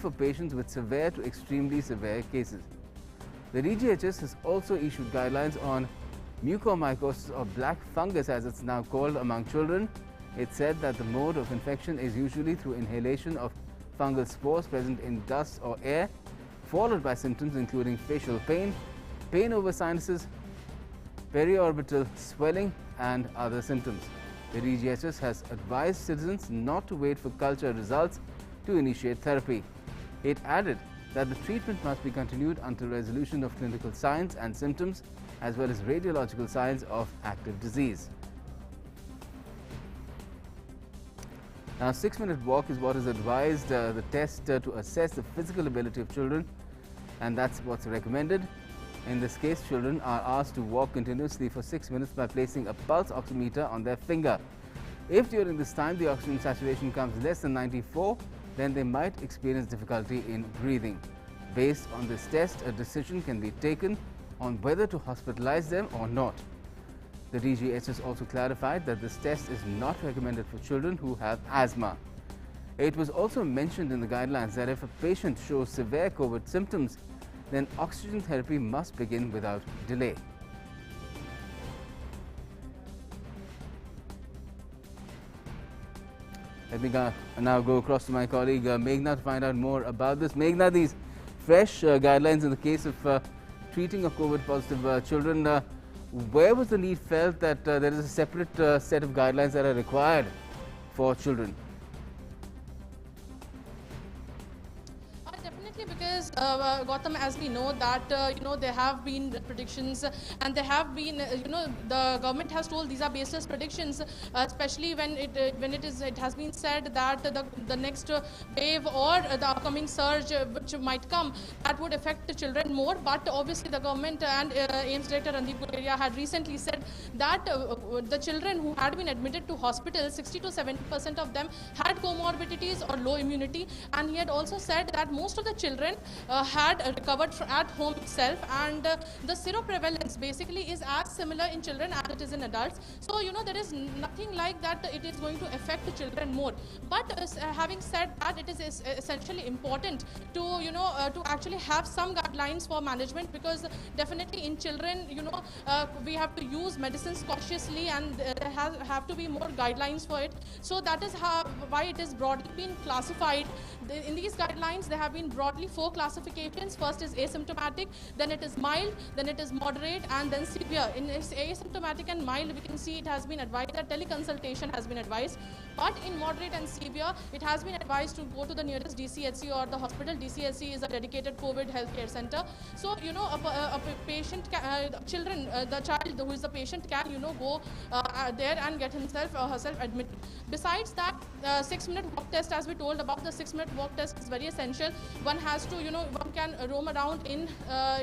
for patients with severe to extremely severe cases. The DGHS has also issued guidelines on mucormycosis, or black fungus as it's now called, among children. It said that the mode of infection is usually through inhalation of fungal spores present in dust or air, followed by symptoms including facial pain, pain over sinuses, periorbital swelling and other symptoms. The DGHS has advised citizens not to wait for culture results to initiate therapy. It added that the treatment must be continued until resolution of clinical signs and symptoms as well as radiological signs of active disease. Now, 6-minute walk is what is advised, the test to assess the physical ability of children, and that's what's recommended. In this case, children are asked to walk continuously for 6 minutes by placing a pulse oximeter on their finger. If during this time the oxygen saturation comes less than 94, then they might experience difficulty in breathing. Based on this test, a decision can be taken on whether to hospitalize them or not. The DGHS also clarified that this test is not recommended for children who have asthma. It was also mentioned in the guidelines that if a patient shows severe COVID symptoms, then oxygen therapy must begin without delay. Let me now go across to my colleague Meghna to find out more about this. Meghna, these fresh guidelines in the case of treating of COVID positive children, where was the need felt that there is a separate set of guidelines that are required for children? Definitely, because Gautam, as we know that there have been predictions, and there have been the government has told these are baseless predictions, especially when it has been said that the next wave or the upcoming surge which might come, that would affect the children more. But obviously the government and AIIMS Director Randeep Guleria had recently said that the children who had been admitted to hospital, 60 to 70% of them had comorbidities or low immunity, and he had also said that most of the children had recovered at home itself, and the seroprevalence basically is as similar in children as it is in adults. So there is nothing like that it is going to affect the children more. But having said that, it is essentially important to to actually have some guidelines for management, because definitely in children we have to use medicines cautiously, and there have to be more guidelines for it. So that is why it is broadly been classified. In these guidelines there have been broadly 4 classifications. First is asymptomatic, then it is mild, then it is moderate, and then severe. In asymptomatic and mild, we can see it has been advised that teleconsultation has been advised. But in moderate and severe, it has been advised to go to the nearest DCHC or the hospital. DCHC is a dedicated COVID healthcare center. So a patient, the child who is the patient can go there and get himself or herself admitted. Besides that, 6-minute walk test, as we told about, the 6-minute walk test is very essential. One has to one can roam around in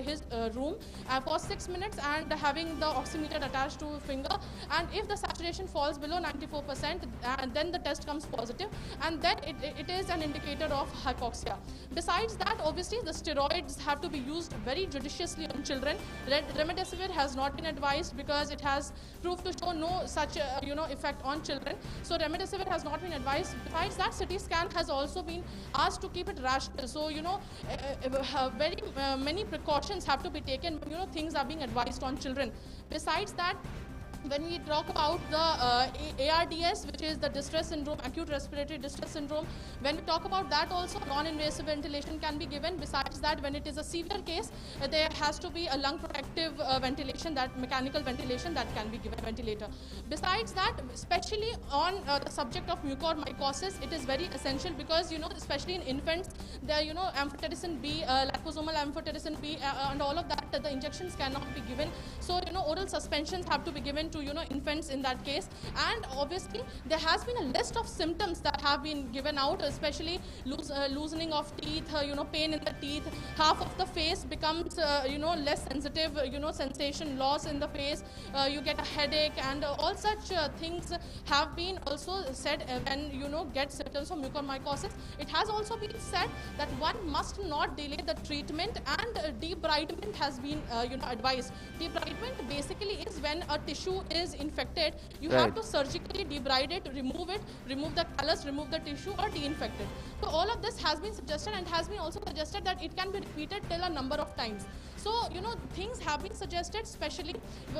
his room for 6 minutes and having the oximeter attached to finger, and if the saturation falls below 94%, then the test comes positive, and then it is an indicator of hypoxia. Besides that, obviously the steroids have to be used very judiciously on children. Remdesivir has not been advised because it has proved to show no such effect on children. So remdesivir has not been advised. Besides that, CT scan has also been asked to keep it rational. So very many precautions have to be taken when things are being advised on children. Besides that, when we talk about the ARDS, which is the distress syndrome, acute respiratory distress syndrome, when we talk about that also, non-invasive ventilation can be given. Besides that, when it is a severe case, there has to be a lung protective ventilation, that mechanical ventilation that can be given, ventilator. Besides that, especially on the subject of mucormycosis, it is very essential because, especially in infants, there, amphotericin B, liposomal amphotericin B, and all of that, the injections cannot be given. So, oral suspensions have to be given to infants in that case. And obviously there has been a list of symptoms that have been given out, especially loosening of teeth, pain in the teeth, half of the face becomes less sensitive, sensation loss in the face, you get a headache, and all such things have been also said when get symptoms of mucormycosis. It has also been said that one must not delay the treatment, and debridement has been advised. Debridement basically is when a tissue tissue is infected, you Right. have to surgically debride it, remove the callus, remove the tissue, or de-infect it. So all of this has been suggested, and has been also suggested that it can be repeated till a number of times. So, things have been suggested, especially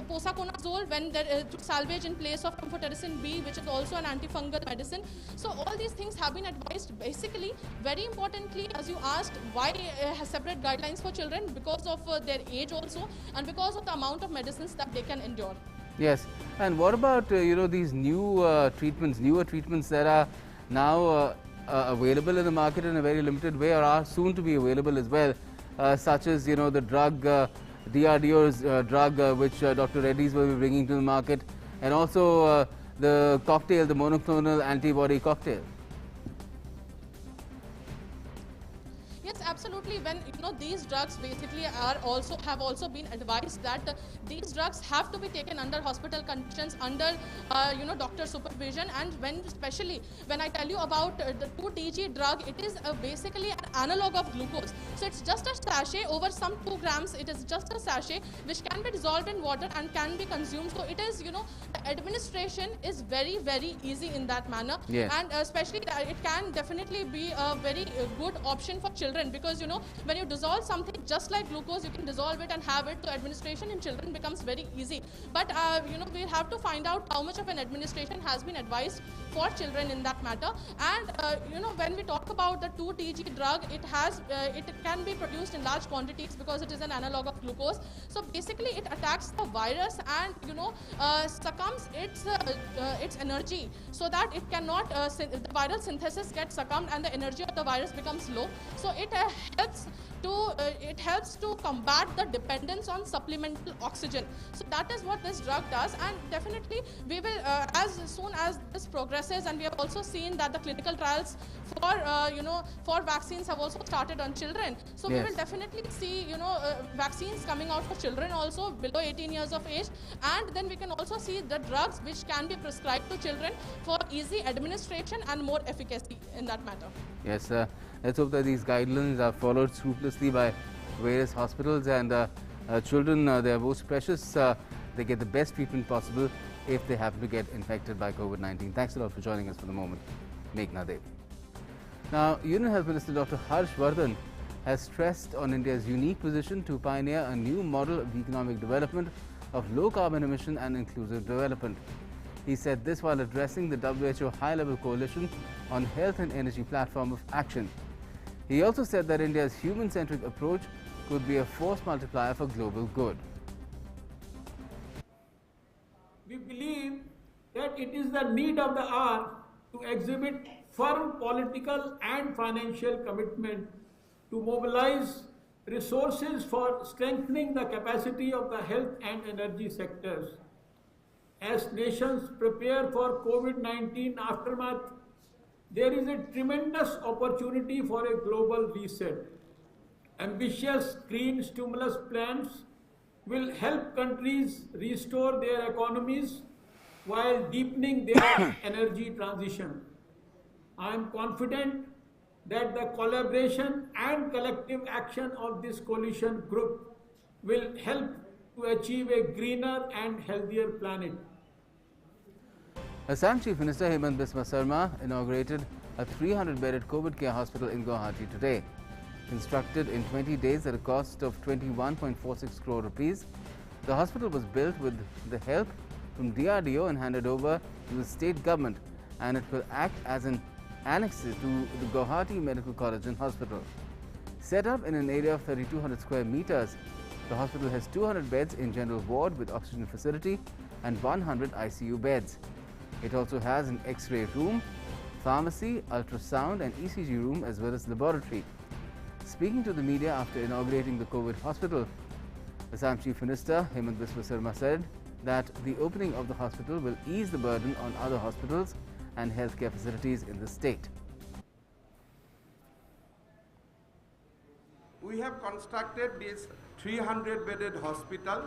posaconazole when there to salvage in place of amphotericin B, which is also an antifungal medicine. So all these things have been advised. Basically, very importantly, as you asked, why has separate guidelines for children? Because of their age also, and because of the amount of medicines that they can endure. Yes. And what about, these newer treatments that are now available in the market in a very limited way, or are soon to be available as well, such as, the drug, DRDO's drug, which Dr. Reddy's will be bringing to the market, and also the cocktail, the monoclonal antibody cocktail? Yes, absolutely. When these drugs basically have also been advised that these drugs have to be taken under hospital conditions, under doctor supervision. And especially when I tell you about the 2-DG drug, it is basically an analog of glucose. So it's just a sachet over some 2 grams. It is just a sachet which can be dissolved in water and can be consumed. So it is, the administration is very, very easy in that manner. Yes. And especially it can definitely be a very good option for children, because when you dissolve something just like glucose, you can dissolve it and have it. So administration in children becomes very easy. But we'll have to find out how much of an administration has been advised for children in that matter. And when we talk about the 2-DG drug, it can be produced in large quantities because it is an analog of glucose. So basically it attacks the virus and succumbs its energy, so that it cannot the viral synthesis gets succumbed and the energy of the virus becomes low. So it helps to combat the dependence on supplemental oxygen. So that is what this drug does. And definitely we will, as soon as this progresses, and we have also seen that the clinical trials for vaccines have also started on children. So Yes. we will definitely see vaccines coming out for children also below 18 years of age, and then we can also see the drugs which can be prescribed to children for easy administration and more efficacy in that matter. Yes, let's hope that these guidelines are followed scrupulously by various hospitals, and children, they are most precious. They get the best treatment possible if they happen to get infected by COVID-19. Thanks a lot for joining us for the moment, Meghna Dev. Now, Union Health Minister Dr. Harsh Vardhan has stressed on India's unique position to pioneer a new model of economic development of low carbon emission and inclusive development. He said this while addressing the WHO High-Level Coalition on Health and Energy Platform of Action. He also said that India's human-centric approach could be a force multiplier for global good. We believe that it is the need of the hour to exhibit firm political and financial commitment to mobilize resources for strengthening the capacity of the health and energy sectors. As nations prepare for COVID-19 aftermath, there is a tremendous opportunity for a global reset. Ambitious green stimulus plans will help countries restore their economies while deepening their energy transition. I am confident that the collaboration and collective action of this coalition group will help to achieve a greener and healthier planet. Assam Chief Minister Hemant Biswa Sarma inaugurated a 300-bedded COVID care hospital in Guwahati today. Constructed in 20 days at a cost of 21.46 crore rupees, the hospital was built with the help from DRDO and handed over to the state government, and it will act as an annex to the Guwahati Medical College and Hospital. Set up in an area of 3,200 square meters, the hospital has 200 beds in general ward with oxygen facility and 100 ICU beds. It also has an X-ray room, pharmacy, ultrasound and ECG room as well as laboratory. Speaking to the media after inaugurating the COVID hospital, Assam Chief Minister Hemant Biswa Sarma said that the opening of the hospital will ease the burden on other hospitals and healthcare facilities in the state. We have constructed this 300-bedded hospital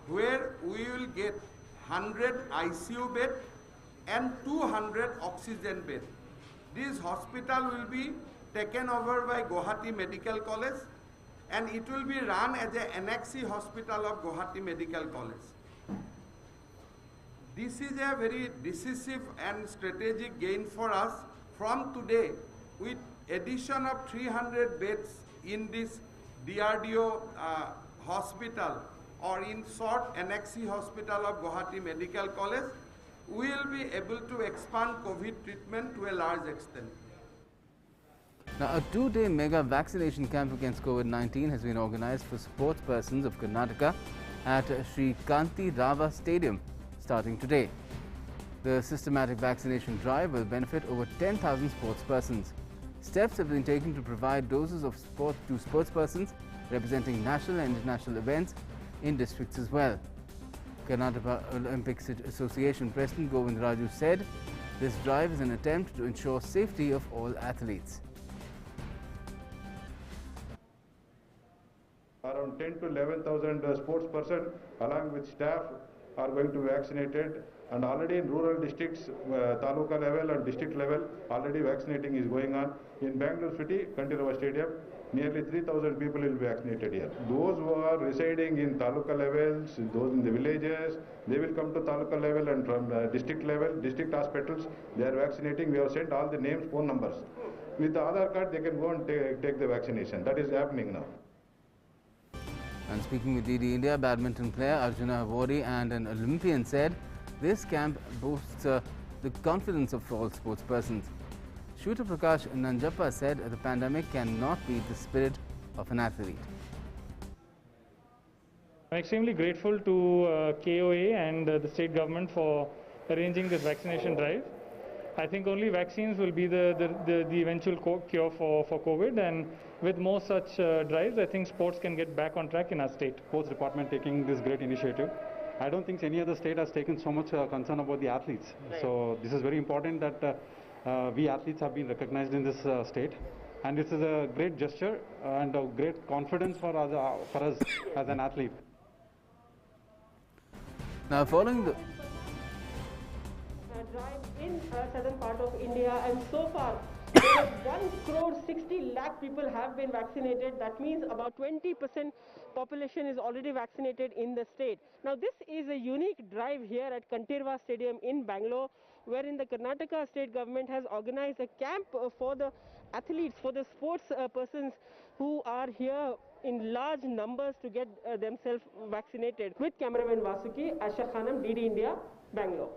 where we will get 100 ICU bed and 200 oxygen bed. This hospital will be taken over by Guwahati Medical College, and it will be run as an annex hospital of Guwahati Medical College. This is a very decisive and strategic gain for us. From today, with addition of 300 beds in this DRDO hospital or in short Annexe Hospital of Guwahati Medical College, we will be able to expand COVID treatment to a large extent. Now, a two-day mega vaccination camp against COVID-19 has been organized for sports persons of Karnataka at Sri Kanti Rava Stadium starting today. The systematic vaccination drive will benefit over 10,000 sports persons. Steps have been taken to provide doses of sport to sports persons representing national and international events in districts as well. Karnataka Olympics Association President Govind Raju said this drive is an attempt to ensure safety of all athletes. Around 10 to 11,000 sports persons along with staff are going to be vaccinated, and already in rural districts, taluka level and district level, already vaccinating is going on. In Bangalore city, Kanti Rava Stadium, nearly 3,000 people will be vaccinated here. Those who are residing in taluka levels, those in the villages, they will come to taluka level, and from district level, district hospitals, they are vaccinating. We have sent all the names, phone numbers. With the Aadhaar card, they can go and take the vaccination. That is happening now. And speaking with DD India, badminton player Arjuna Avori and an Olympian said this camp boosts the confidence of all sports persons. Shooter Prakash Nanjappa said the pandemic cannot beat the spirit of an athlete. I'm extremely grateful to KOA and the state government for arranging this vaccination drive. I think only vaccines will be the eventual cure for COVID, and with more such drives, I think sports can get back on track in our state. Sports department taking this great initiative. I don't think any other state has taken so much concern about the athletes. Right. So this is very important that we athletes have been recognized in this state, and this is a great gesture and a great confidence for us as an athlete. Now, following the drive in southern part of India, and so far 1,60,00,000 people have been vaccinated. That means about 20% population is already vaccinated in the state. Now this is a unique drive here at Kanti Rava Stadium in Bangalore, wherein the Karnataka state government has organized a camp for the athletes, for the sports persons who are here in large numbers to get themselves vaccinated. With cameraman Vasuki, Asha Khanam, DD India, Bangalore.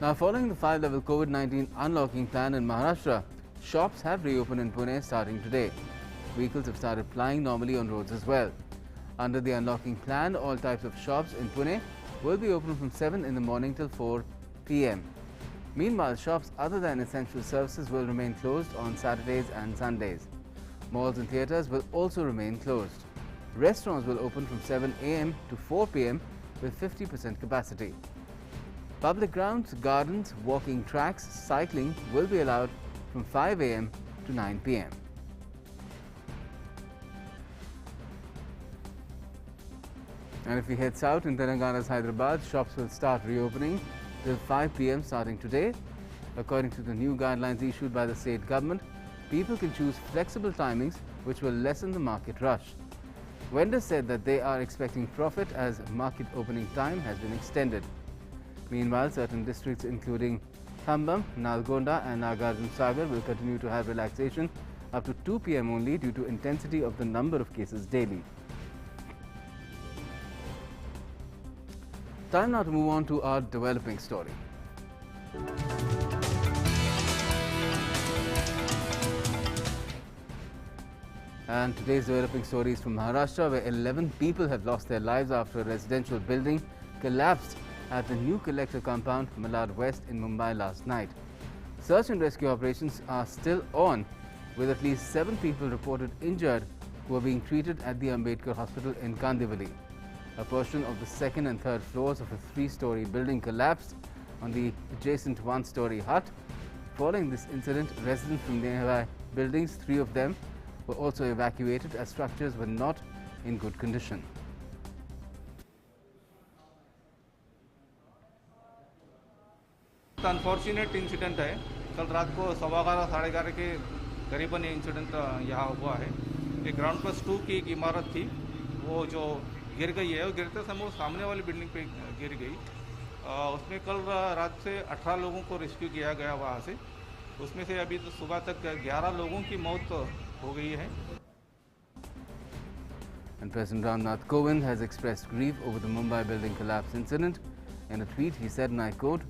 Now, following the 5-level COVID-19 unlocking plan in Maharashtra, shops have reopened in Pune starting today. Vehicles have started plying normally on roads as well. Under the unlocking plan, all types of shops in Pune will be open from 7 in the morning till 4 p.m. Meanwhile, shops other than essential services will remain closed on Saturdays and Sundays. Malls and theatres will also remain closed. Restaurants will open from 7 a.m. to 4 p.m. with 50% capacity. Public grounds, gardens, walking tracks, cycling will be allowed from 5 a.m. to 9 p.m. And if we head south in Telangana's Hyderabad, shops will start reopening till 5 p.m. starting today. According to the new guidelines issued by the state government, people can choose flexible timings which will lessen the market rush. Vendors said that they are expecting profit as market opening time has been extended. Meanwhile, certain districts including Thambam, Nalgonda and Nagarjun Sagar will continue to have relaxation up to 2 p.m. only due to intensity of the number of cases daily. Time now to move on to our developing story. And today's developing story is from Maharashtra, where 11 people have lost their lives after a residential building collapsed at the new collector compound, Malad West in Mumbai last night. Search and rescue operations are still on, with at least 7 people reported injured who are being treated at the Ambedkar Hospital in Kandivali. A portion of the second and third floors of a 3-story building collapsed on the adjacent 1-story hut. Following this incident, residents from nearby buildings, 3 of them, were also evacuated as structures were not in good condition. Unfortunate incident है। कल रात को 11:15 साढ़े 11 के करीबन ये incident यहाँ हुआ है। एक ग्राउंड प्लस 2 की एक इमारत थी, वो जो गिर गई है, वो गिरते समय वो सामने वाली बिल्डिंग पे गिर गई। उसमें कल रात से 18 लोगों को रेस्क्यू किया गया वहाँ से। उसमें से अभी तो सुबह तक 11 लोगों की मौत हो गई है। And President Ramnath Kovind has expressed grief over the Mumbai building collapse incident. In a tweet, he said, and I quote,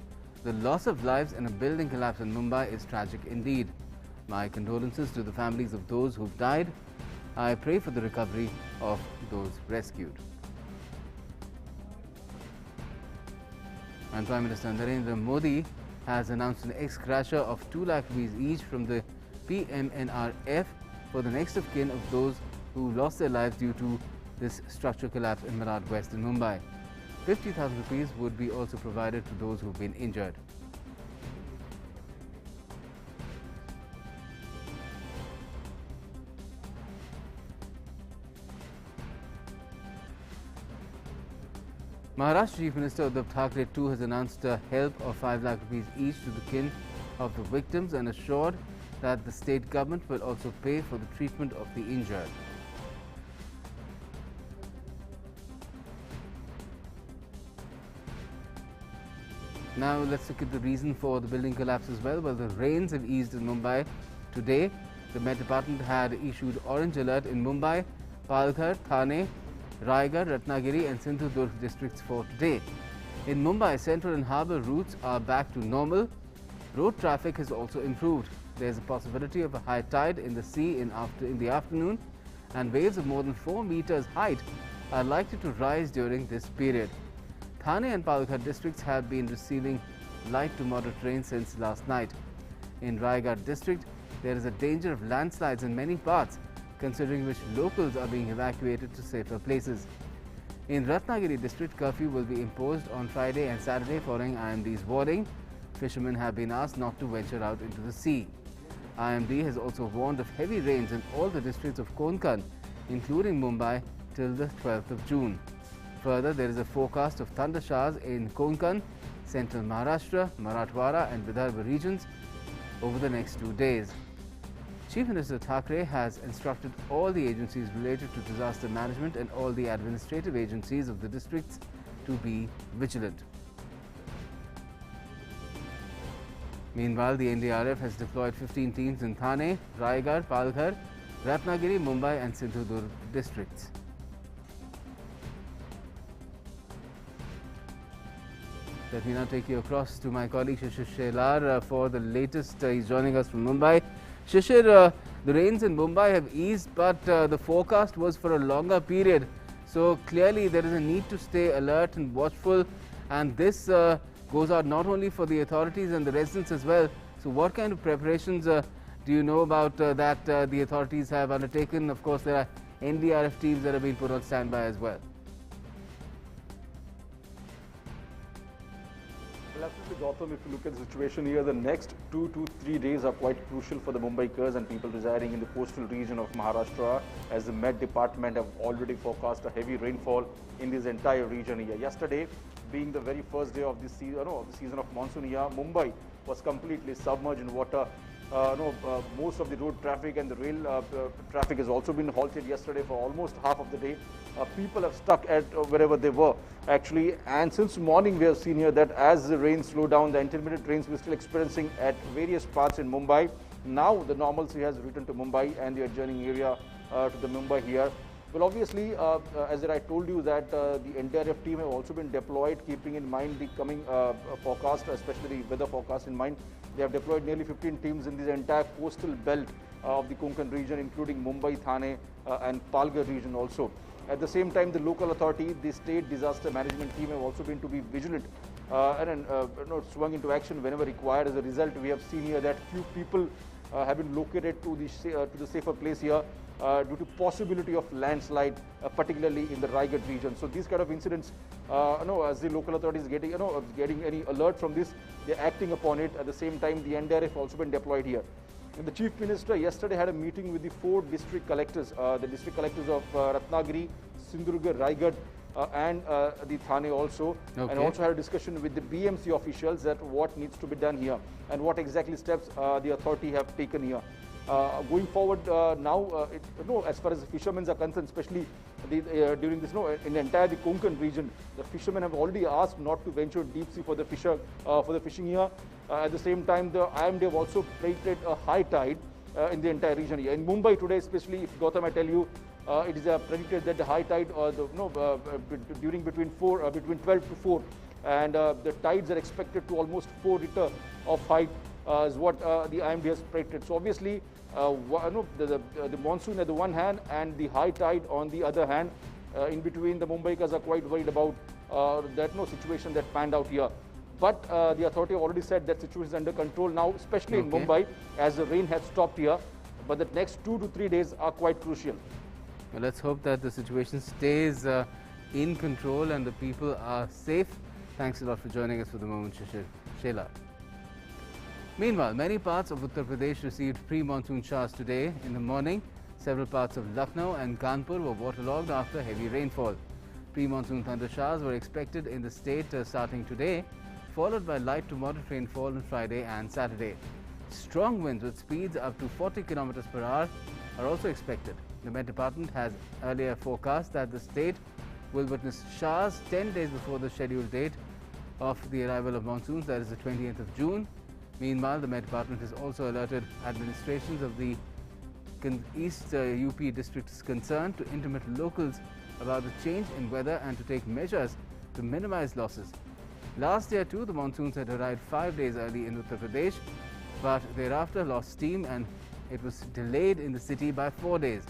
"The loss of lives in a building collapse in Mumbai is tragic indeed. My condolences to the families of those who've died. I pray for the recovery of those rescued." And Prime Minister Narendra Modi has announced an ex-gratia of 2 lakh rupees each from the PMNRF for the next of kin of those who lost their lives due to this structure collapse in Malad West in Mumbai. 50,000 rupees would be also provided to those who've been injured. Maharashtra Chief Minister Uddhav Thackeray too has announced a help of 5 lakh rupees each to the kin of the victims and assured that the state government will also pay for the treatment of the injured. Now let's look at the reason for the building collapse as well. Well, the rains have eased in Mumbai today. The Met Department had issued orange alert in Mumbai, Palghar, Thane, Raigad, Ratnagiri and Sindhudurg districts for today. In Mumbai, central and harbour routes are back to normal. Road traffic has also improved. There is a possibility of a high tide in the sea in the afternoon, and waves of more than 4 meters height are likely to rise during this period. Thane and Palghar districts have been receiving light to moderate rain since last night. In Raigad district, there is a danger of landslides in many parts, considering which locals are being evacuated to safer places. In Ratnagiri district, curfew will be imposed on Friday and Saturday following IMD's warning. Fishermen have been asked not to venture out into the sea. IMD has also warned of heavy rains in all the districts of Konkan, including Mumbai, till the 12th of June. Further, there is a forecast of thunder showers in Konkan, central Maharashtra, Marathwada and Vidarbha regions over the next 2 days. Chief Minister Thackeray has instructed all the agencies related to disaster management and all the administrative agencies of the districts to be vigilant. Meanwhile, the NDRF has deployed 15 teams in Thane, Raigad, Palghar, Ratnagiri, Mumbai and Sindhudurg districts. Let me now take you across to my colleague Shishir Shelar for the latest. He's joining us from Mumbai. Shishir, the rains in Mumbai have eased, but the forecast was for a longer period. So clearly there is a need to stay alert and watchful, and this goes out not only for the authorities and the residents as well. So what kind of preparations do you know about that the authorities have undertaken? Of course, there are NDRF teams that have been put on standby as well. Well, absolutely, Gautam, if you look at the situation here, the next 2 to 3 days are quite crucial for the Mumbaikars and people residing in the coastal region of Maharashtra, as the Met Department have already forecast a heavy rainfall in this entire region here. Yesterday, being the very first day of this season of monsoon here, Mumbai was completely submerged in water. Most of the road traffic and the rail traffic has also been halted yesterday for almost half of the day. People have stuck at wherever they were actually, and since morning we have seen here that as the rain slowed down, the intermittent rains we're still experiencing at various parts in Mumbai. Now the normalcy has returned to Mumbai and the adjoining area to the Mumbai here. Well, obviously, as I told you that the NDRF team have also been deployed, keeping in mind the coming forecast, especially the weather forecast in mind. They have deployed nearly 15 teams in this entire coastal belt of the Konkan region, including Mumbai, Thane and Palghar region also. At the same time, the local authority, the state disaster management team have also been to be vigilant and swung into action whenever required. As a result, we have seen here that few people have been located to the safer place here due to possibility of landslide, particularly in the Raigad region. So these kind of incidents, as the local authorities getting any alert from this, they're acting upon it. At the same time, the NDRF also been deployed here. And the Chief Minister yesterday had a meeting with the 4 district collectors, the district collectors of Ratnagiri, Sindhudurg, Raigad and the Thane also, and also had a discussion with the BMC officials that what needs to be done here and what exactly steps the authority have taken here. Going forward now, as far as the fishermen are concerned, especially during this, in the entire the Konkan region, the fishermen have already asked not to venture deep sea for the fishing here. At the same time, the IMD have also predicted a high tide in the entire region here. In Mumbai today, especially, if Gautam, I tell you, it is predicted that the high tide during between 12 to 4, and the tides are expected to almost 4 meter of height is what the IMD has predicted. So obviously, the monsoon at the one hand and the high tide on the other hand, in between, the Mumbaikars are quite worried about that situation that panned out here. But the authority already said that situation is under control now, especially in Mumbai, as the rain has stopped here. But the next 2 to 3 days are quite crucial. Well, let's hope that the situation stays in control and the people are safe. Thanks a lot for joining us for the moment, Sheila. Meanwhile, many parts of Uttar Pradesh received pre-monsoon showers today in the morning. Several parts of Lucknow and Kanpur were waterlogged after heavy rainfall. Pre-monsoon thunder showers were expected in the state starting today, followed by light to moderate rainfall on Friday and Saturday. Strong winds with speeds up to 40 km per hour are also expected. The Met Department has earlier forecast that the state will witness showers 10 days before the scheduled date of the arrival of monsoons, that is the 20th of June. Meanwhile, the Met Department has also alerted administrations of the East UP districts concerned to intimate locals about the change in weather and to take measures to minimize losses. Last year too, the monsoons had arrived 5 days early in Uttar Pradesh, but thereafter lost steam and it was delayed in the city by 4 days.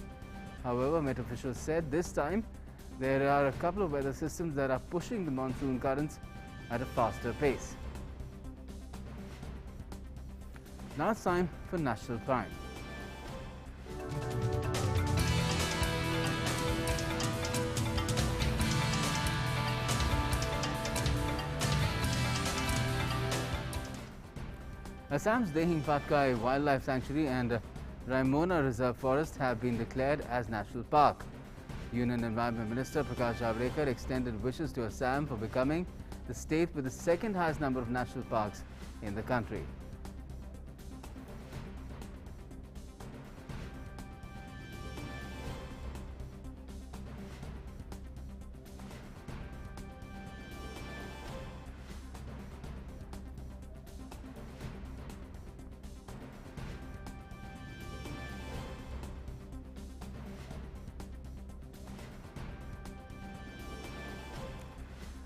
However, Met officials said this time there are a couple of weather systems that are pushing the monsoon currents at a faster pace. Now it's time for National Prime. Assam's Dehing Patkai Wildlife Sanctuary and Raimona Reserve Forest have been declared as National Park. Union Environment Minister Prakash Javadekar extended wishes to Assam for becoming the state with the second highest number of national parks in the country.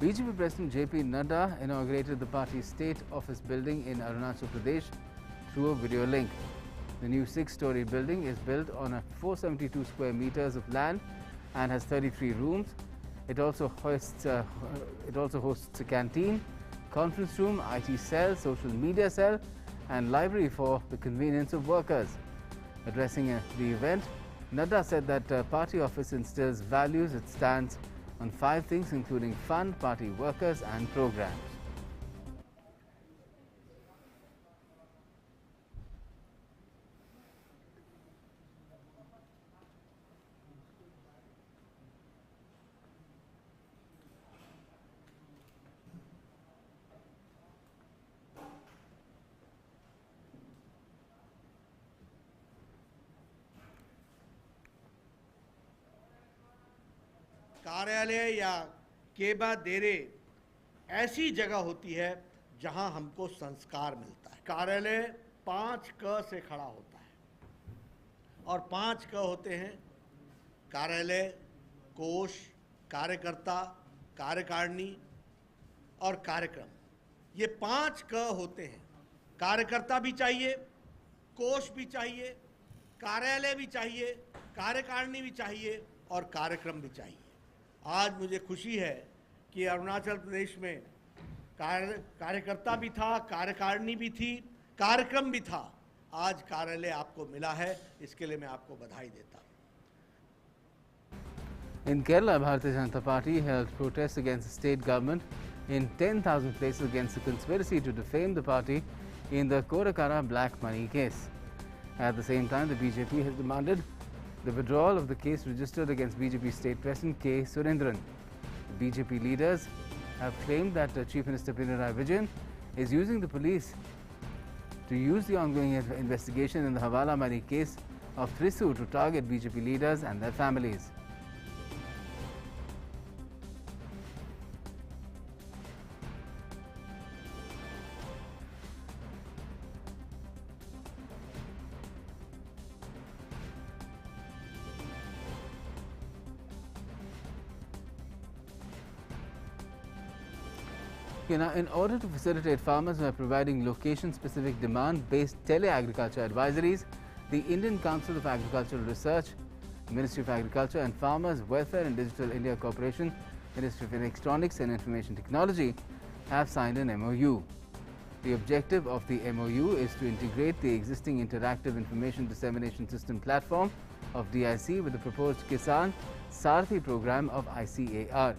BJP President JP Nadda inaugurated the party's state office building in Arunachal Pradesh through a video link. The new 6-story building is built on a 472 square meters of land and has 33 rooms. It also hosts a canteen, conference room, IT cell, social media cell, and library for the convenience of workers. Addressing the event, Nadda said that party office instills values. It stands on 5 things, including fund, party workers and programs. कार्यालय या केबा देरे ऐसी जगह होती है जहां हमको संस्कार मिलता है। कार्यालय 5 क से खड़ा होता है और 5 क होते हैं कार्यालय, कोष, कार्यकर्ता, कार्यकारिणी और कार्यक्रम। ये 5 क होते हैं। कार्यकर्ता भी चाहिए, कोष भी चाहिए, कार्यालय भी चाहिए, कार्यकारिणी भी चाहिए और कार्यक्रम भी चाहिए। आज मुझे खुशी है कि अरुणाचल प्रदेश में कार्यकर्ता भी था, कार्यकारिणी भी थी, कार्यक्रम भी था। आज कार्यालय आपको मिला है, इसके लिए मैं आपको बधाई देता हूं। In Kerala, Bharatiya Janata Party held protests against the state government in 10,000 places against the conspiracy to defame the party in the Kodakara black money case. At the same time, the BJP has demanded the withdrawal of the case registered against BJP State President K. Surendran. The BJP leaders have claimed that Chief Minister Pinarayi Vijayan is using the police to use the ongoing investigation in the Hawala money case of Thrissur to target BJP leaders and their families. Now, in order to facilitate farmers by providing location-specific demand-based tele-agriculture advisories, the Indian Council of Agricultural Research, Ministry of Agriculture and Farmers Welfare and Digital India Corporation, Ministry of Electronics and Information Technology have signed an MOU. The objective of the MOU is to integrate the existing Interactive Information Dissemination System platform of DIC with the proposed Kisan Sarathi program of ICAR.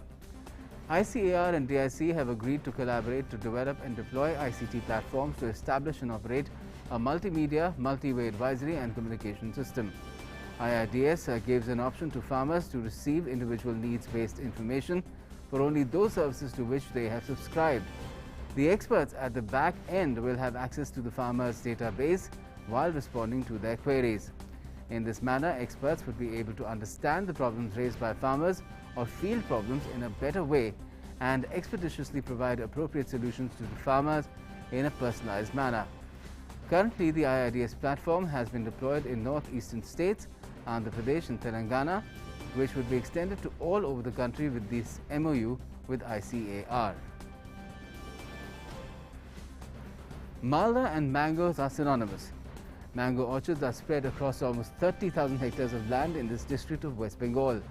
ICAR and DIC have agreed to collaborate to develop and deploy ICT platforms to establish and operate a multimedia, multi-way advisory and communication system. IRDS gives an option to farmers to receive individual needs-based information for only those services to which they have subscribed. The experts at the back end will have access to the farmers' database while responding to their queries. In this manner, experts would be able to understand the problems raised by farmers or field problems in a better way and expeditiously provide appropriate solutions to the farmers in a personalized manner. Currently, the IRDS platform has been deployed in northeastern states, Andhra Pradesh and Telangana, which would be extended to all over the country with this MOU with ICAR. Malda and mangoes are synonymous. Mango orchards are spread across almost 30,000 hectares of land in this district of West Bengal.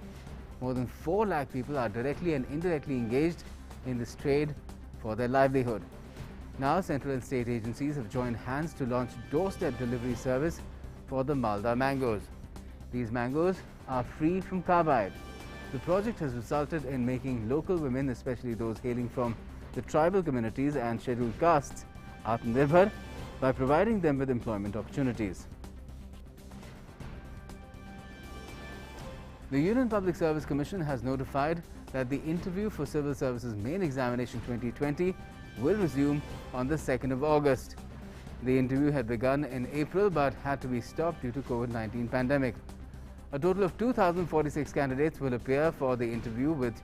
More than 4 lakh people are directly and indirectly engaged in this trade for their livelihood. Now, central and state agencies have joined hands to launch doorstep delivery service for the Malda mangoes. These mangoes are free from carbide. The project has resulted in making local women, especially those hailing from the tribal communities and scheduled castes, Atmanirbhar by providing them with employment opportunities. The Union Public Service Commission has notified that the interview for Civil Services Main Examination 2020 will resume on the 2nd of August. The interview had begun in April but had to be stopped due to COVID-19 pandemic. A total of 2,046 candidates will appear for the interview, which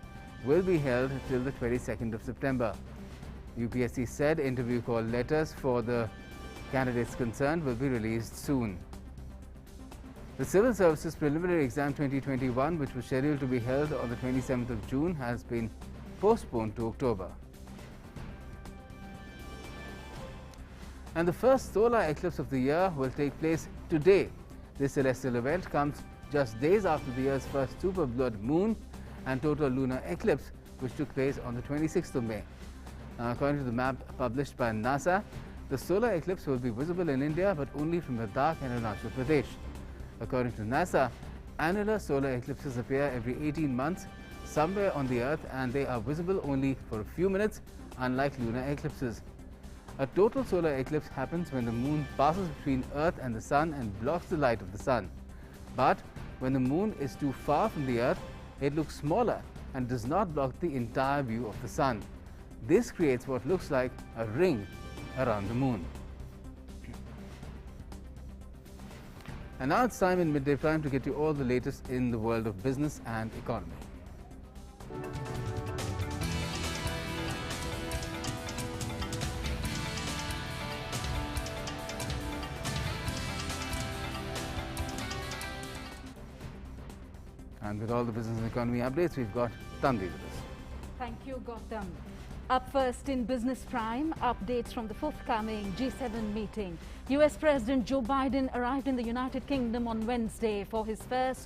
will be held till the 22nd of September. UPSC said interview call letters for the candidates concerned will be released soon. The Civil Services Preliminary Exam 2021, which was scheduled to be held on the 27th of June, has been postponed to October. And the first solar eclipse of the year will take place today. This celestial event comes just days after the year's first super blood moon and total lunar eclipse, which took place on the 26th of May. According to the map published by NASA, the solar eclipse will be visible in India but only from Ladakh and Arunachal Pradesh. According to NASA, annular solar eclipses appear every 18 months somewhere on the Earth, and they are visible only for a few minutes, unlike lunar eclipses. A total solar eclipse happens when the moon passes between Earth and the Sun and blocks the light of the Sun. But when the moon is too far from the Earth, it looks smaller and does not block the entire view of the Sun. This creates what looks like a ring around the moon. And now it's time in Midday Prime to get you all the latest in the world of business and economy. And with all the business and economy updates, we've got Tanvi with us. Thank you, Gautam. Up first in Business Prime, updates from the forthcoming G7 meeting. US President Joe Biden arrived in the United Kingdom on Wednesday for his first